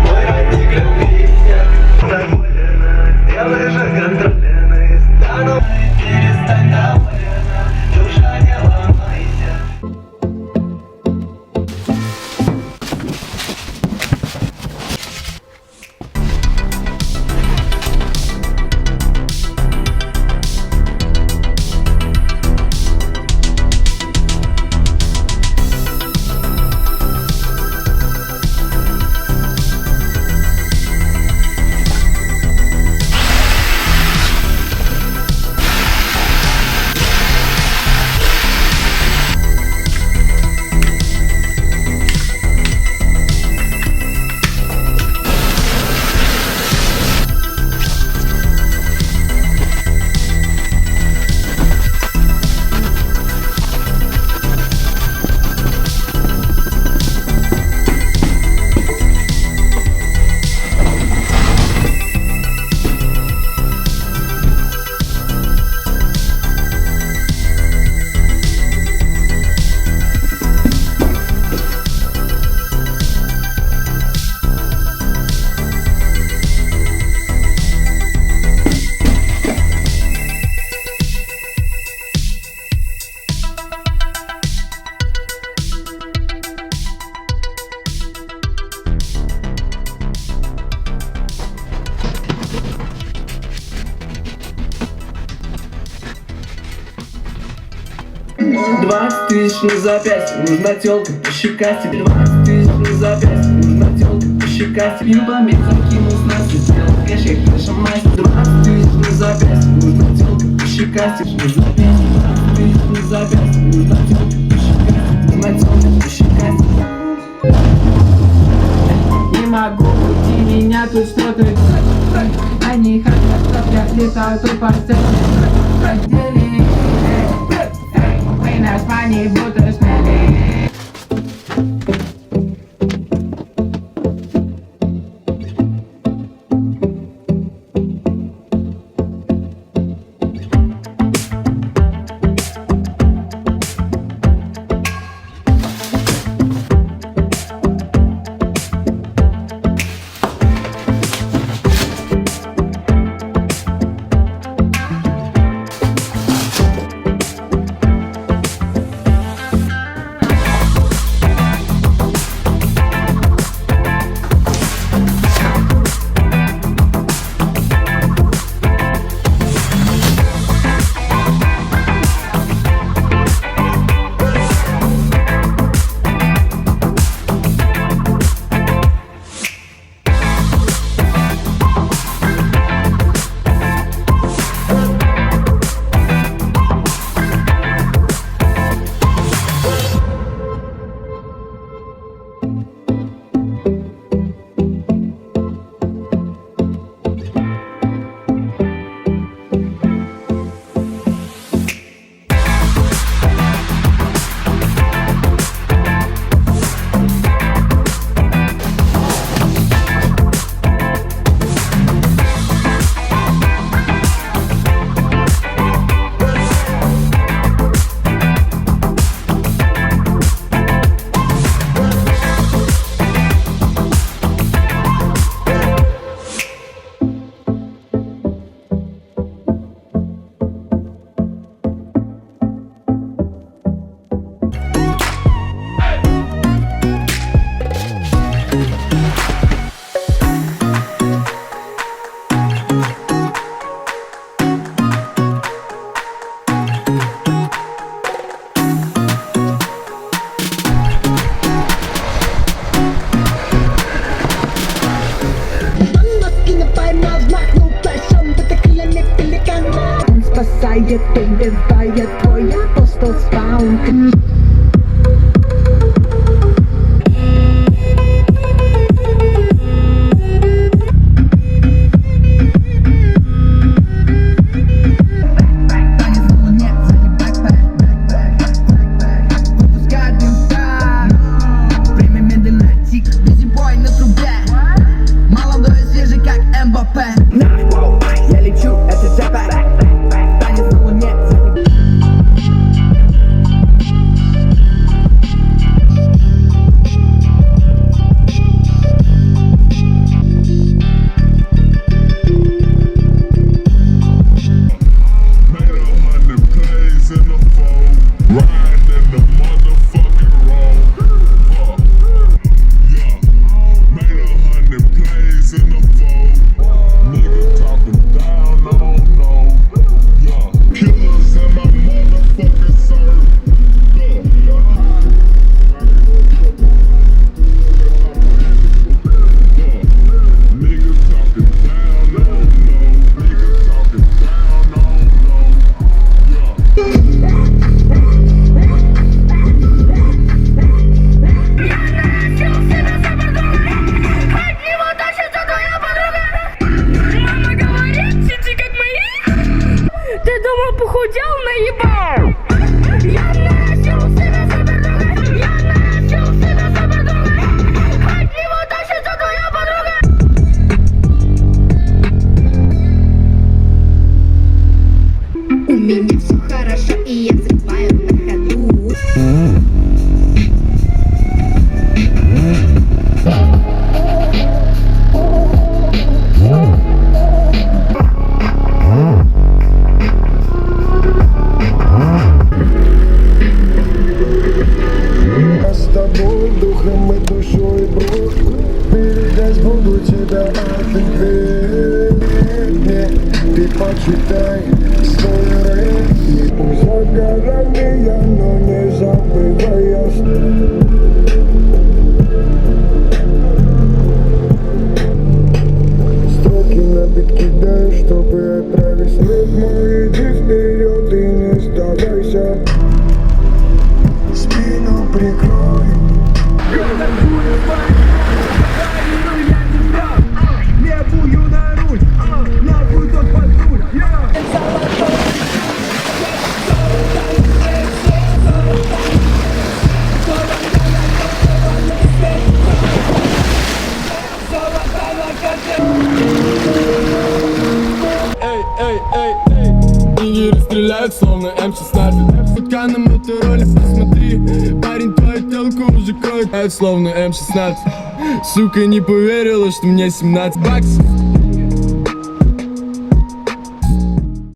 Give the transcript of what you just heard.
Мой родник любви довольно, сделай же контрольный. Да ну перестань довольно, душа не ломайся. Двадцать тысяч на запястье, нужна тёлка по щекасти. 20 тысяч на запястье, нужна тёлка по щекасти. Пил бомбит, закинул с нас и сделал кэш, я кэша мастер. 20 тысяч на запястье, нужна тёлка по щекасти. На запястье, 20 тысяч на запястье, нужна тёлка по щекасти. Нужна тёлка по щекасти. Не могу уйти, меня тут что-то они хотят, чтоб я летал тут по сцене. Раздели, мы на Испании будто смели. Спасает, убивает твой апостол спаун. Я лечу, это джапа. Танец на луне. Передаст, буду тебя ответить. Ты почитай истории. За горами я, но не забываю. Строки на бит кидаю, чтобы отправить след мой. Иди вперед и не сдавайся. Спину прикрой. Левую на руль, нахуй тот патруль. Игры стреляют, словно М16. Фотка на мотороле, посмотри. Парень, твою телку уже кроет, словно М16. Сука, не поверила, что мне 17 баксов.